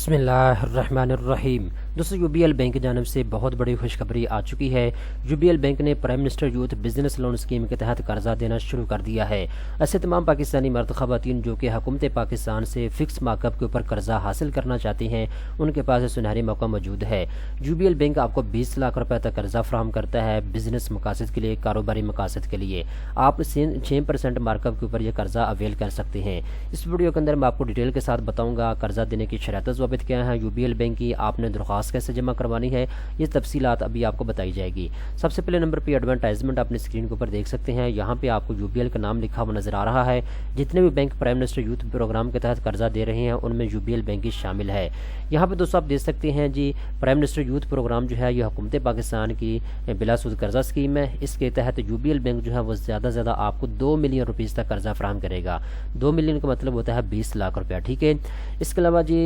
बिस्मिल्लाहिर्रहमानिर्रहीम। दोस्तों, UBL bank की जानिब से बहुत बड़ी खुशखबरी आ चुकी है। यूबीएल बैंक ने prime minister youth business loan scheme के तहत कर्जा देना शुरू कर दिया है। ऐसे तमाम पाकिस्तानी मर्द ख़वातीन जो कि हुकूमत पाकिस्तान से फ़िक्स मार्कअप के ऊपर कर्जा हासिल करना चाहती हैं, उनके पास सुनहरी मौका मौजूद है। यूबीएल बैंक आपको 20 लाख रुपए तक कर्जा फराहम करता है बिजनेस मकासद के लिए, कारोबारी मकासद के लिए। आप 6% मार्कअप के ऊपर यह कर्जा अवेल कर सकते हैं। इस वीडियो के अंदर मैं आपको डिटेल के साथ बताऊँगा कर्जा देने की शर्त ज़वाबित क्या है, यूबीएल बैंक की आपने दरख्वास्त कैसे जमा करवानी है, ये तफसीलात अभी आपको बताई जाएगी। सबसे पहले नंबर पे एडवर्टाइजमेंट अपनी स्क्रीन के ऊपर देख सकते हैं। यहाँ पे आपको यूबीएल का नाम लिखा हुआ नजर आ रहा है। जितने भी bank prime minister youth program के तहत कर्जा दे रहे हैं उनमें यूबीएल बैंक ही शामिल है। यहाँ पे दोस्तों आप देख सकते हैं जी, प्राइम मिनिस्टर यूथ प्रोग्राम जो है यह हुकूमत पाकिस्तान की बिलासूद कर्जा स्कीम है। इसके तहत यूबीएल बैंक जो है वो ज़्यादा से ज़्यादा आपको 2 मिलियन रुपीज़ तक कर्जा फराहम करेगा। 2 मिलियन का मतलब होता है 20 लाख रुपया, ठीक है। इसके अलावा जी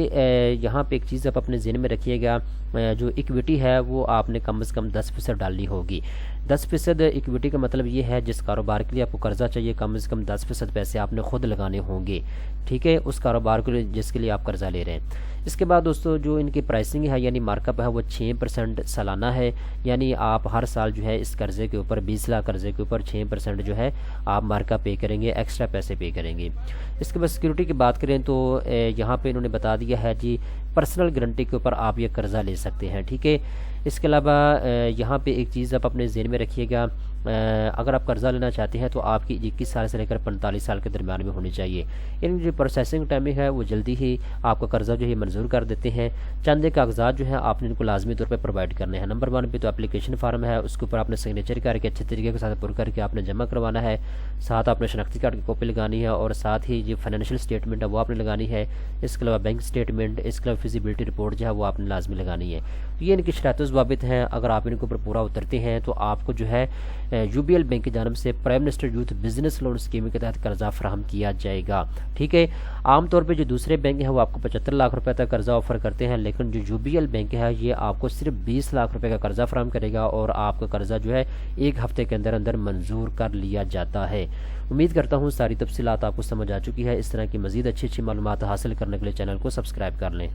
यहाँ पे एक चीज़ आप अपने ज़हन में रखिएगा, जो इक्विटी है वो आपने कम से कम 10% डालनी होगी। 10% इक्विटी का मतलब ये है जिस कारोबार के लिए आपको कर्जा चाहिए कम से कम 10% पैसे आपने खुद लगाने होंगे, ठीक है, उस कारोबार के लिए जिसके लिए आप कर्जा ले रहे हैं। इसके बाद दोस्तों जो इनकी प्राइसिंग है यानी मार्कअप है वो 6% सालाना है। यानी आप हर साल जो है इस कर्जे के ऊपर 20 लाख कर्जे के ऊपर 6% जो है आप मार्कअप पे करेंगे, एक्स्ट्रा पैसे पे करेंगे। इसके बाद सिक्योरिटी की बात करें तो यहाँ पे इन्होंने बता दिया है जी, पर्सनल गारंटी के ऊपर आप ये कर्जा ले सकते हैं, ठीक है। इसके अलावा यहाँ पे एक चीज़ आप अपने ज़हन में रखिएगा, अगर आप कर्जा लेना चाहते हैं तो आपकी 21 साल से लेकर 45 साल के दरमियान में होनी चाहिए। इनकी जो प्रोसेसिंग टाइमिंग है वो जल्दी ही आपका कर्जा जो है मंजूर कर देते हैं। चंद कागजात जो है आपने इनको लाजमी तौर पर प्रोवाइड करने हैं। नंबर 1 पे तो एप्लीकेशन फार्म है, उसके ऊपर आपने सिग्नेचर करके अच्छे तरीके के साथ पुर करके आपने जमा करवाना है। साथ आपने शनाख्ती कार्ड की कॉपी लगानी है और साथ ही जो फाइनेंशियल स्टेटमेंट है वो आपने लगानी है। इसके अलावा बैंक स्टेटमेंट, इसके अलावा फिजिबिलिटी रिपोर्ट जो है वो आपने लाजमी लगानी है। तो ये इनकी शर्त ज़वाबित हैं। अगर आप इनके ऊपर पूरा उतरते हैं तो आपको जो है यूबीएल बैंक की जानिब से prime minister youth business loan scheme के तहत कर्जा फराहम किया जाएगा, ठीक है। आमतौर पे जो दूसरे बैंक हैं वो आपको 75 लाख रुपए तक कर्जा ऑफर करते हैं, लेकिन जो यूबीएल बैंक है ये आपको सिर्फ 20 लाख रुपए का कर्जा फराहम करेगा और आपका कर्जा जो है 1 हफ्ते के अंदर अंदर मंजूर कर लिया जाता है। उम्मीद करता हूँ सारी तफसीलात आपको समझ आ चुकी है। इस तरह की मजीद अच्छी मालूमात हासिल करने के लिए चैनल को सब्सक्राइब कर लें।